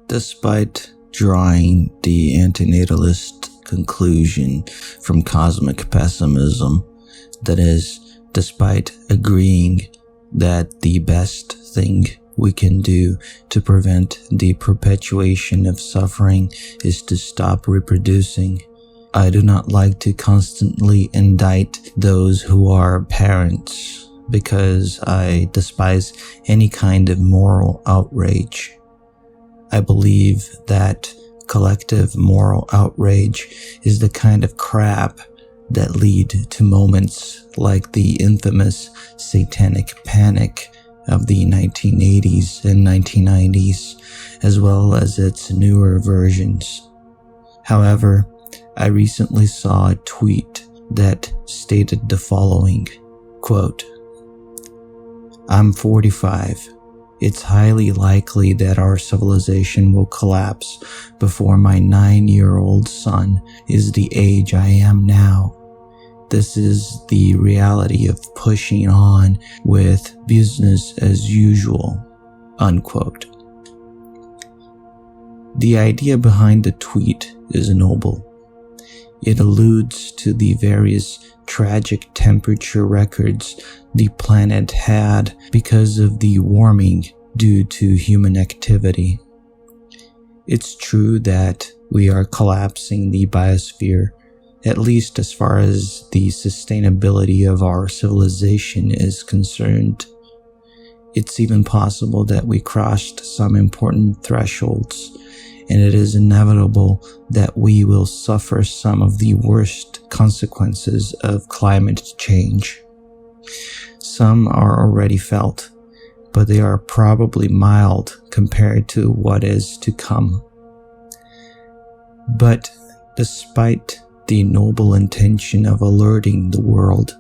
Despite drawing the antinatalist conclusion from cosmic pessimism, that is, despite agreeing that the best thing we can do to prevent the perpetuation of suffering is to stop reproducing, I do not like to constantly indict those who are parents because I despise any kind of moral outrage. I believe that collective moral outrage is the kind of crap that lead to moments like the infamous satanic panic of the 1980s and 1990s, as well as its newer versions. However, I recently saw a tweet that stated the following, quote, "I'm 45. It's highly likely that our civilization will collapse before my 9-year-old son is the age I am now. This is the reality of pushing on with business as usual," unquote. The idea behind the tweet is noble. It alludes to the various tragic temperature records the planet had because of the warming due to human activity. It's true that we are collapsing the biosphere, at least as far as the sustainability of our civilization is concerned. It's even possible that we crossed some important thresholds, and it is inevitable that we will suffer some of the worst consequences of climate change. Some are already felt, but they are probably mild compared to what is to come. But despite the noble intention of alerting the world,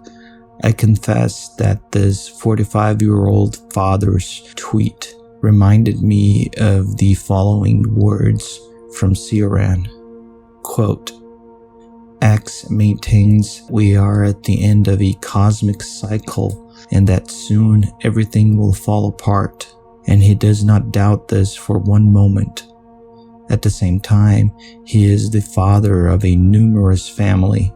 I confess that this 45-year-old father's tweet reminded me of the following words from Cioran, quote, "X maintains we are at the end of a cosmic cycle and that soon everything will fall apart, and he does not doubt this for one moment. At the same time, he is the father of a numerous family.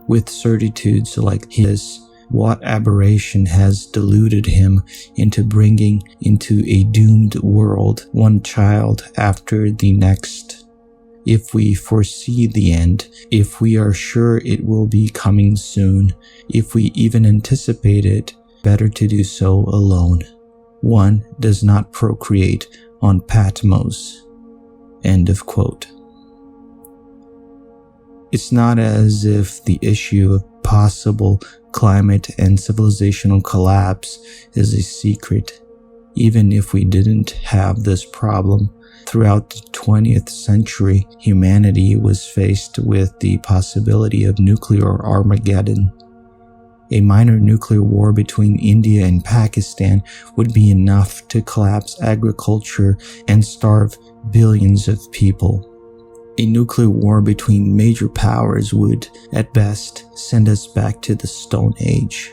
With certitudes like his, what aberration has deluded him into bringing into a doomed world one child after the next? If we foresee the end, if we are sure it will be coming soon, if we even anticipate it, better to do so alone. One does not procreate on Patmos." End of quote. It's not as if the issue of possible climate and civilizational collapse is a secret. Even if we didn't have this problem, throughout the 20th century, humanity was faced with the possibility of nuclear Armageddon. A minor nuclear war between India and Pakistan would be enough to collapse agriculture and starve billions of people. A nuclear war between major powers would, at best, send us back to the Stone Age.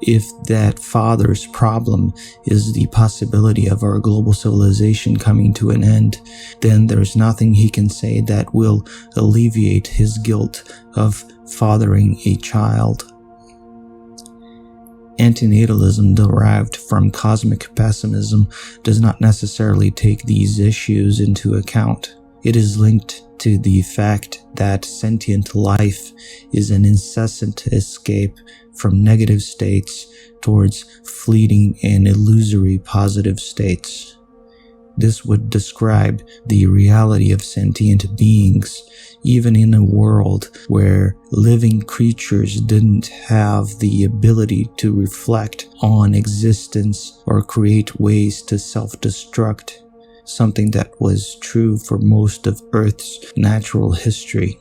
If that father's problem is the possibility of our global civilization coming to an end, then there's nothing he can say that will alleviate his guilt of fathering a child. Antinatalism derived from cosmic pessimism does not necessarily take these issues into account. It is linked to the fact that sentient life is an incessant escape from negative states towards fleeting and illusory positive states. This would describe the reality of sentient beings, even in a world where living creatures didn't have the ability to reflect on existence or create ways to self-destruct, something that was true for most of Earth's natural history.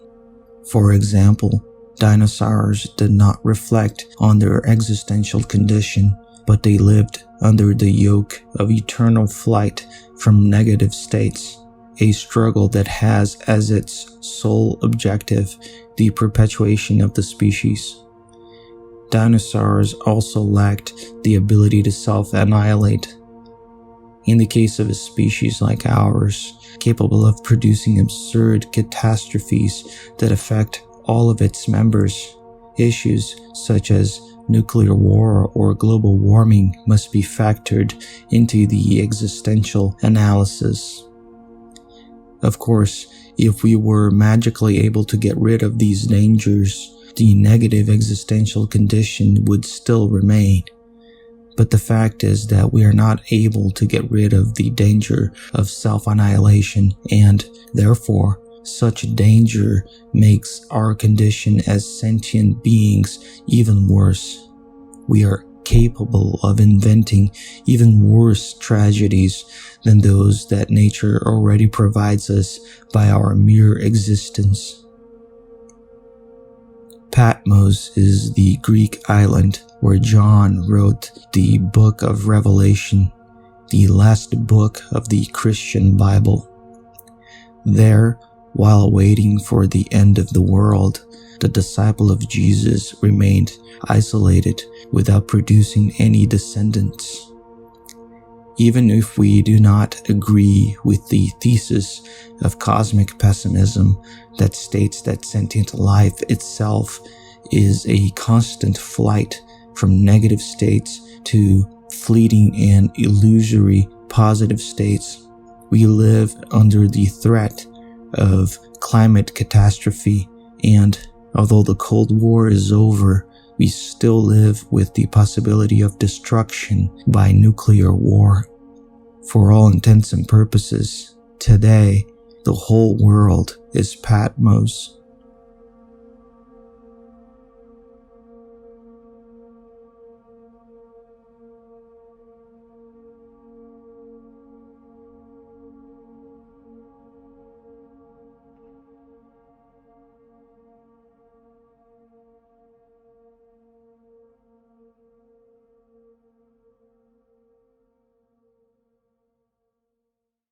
For example, dinosaurs did not reflect on their existential condition, but they lived under the yoke of eternal flight from negative states, a struggle that has as its sole objective the perpetuation of the species. Dinosaurs also lacked the ability to self-annihilate. In the case of a species like ours, capable of producing absurd catastrophes that affect all of its members, issues such as nuclear war or global warming must be factored into the existential analysis. Of course, if we were magically able to get rid of these dangers, the negative existential condition would still remain. But the fact is that we are not able to get rid of the danger of self-annihilation, and therefore, such danger makes our condition as sentient beings even worse. We are capable of inventing even worse tragedies than those that nature already provides us by our mere existence. Patmos is the Greek island where John wrote the Book of Revelation, the last book of the Christian Bible. There, while waiting for the end of the world, the disciple of Jesus remained isolated without producing any descendants. Even if we do not agree with the thesis of cosmic pessimism that states that sentient life itself is a constant flight from negative states to fleeting and illusory positive states, we live under the threat of climate catastrophe, and although the Cold War is over, we still live with the possibility of destruction by nuclear war. For all intents and purposes, today, the whole world is Patmos.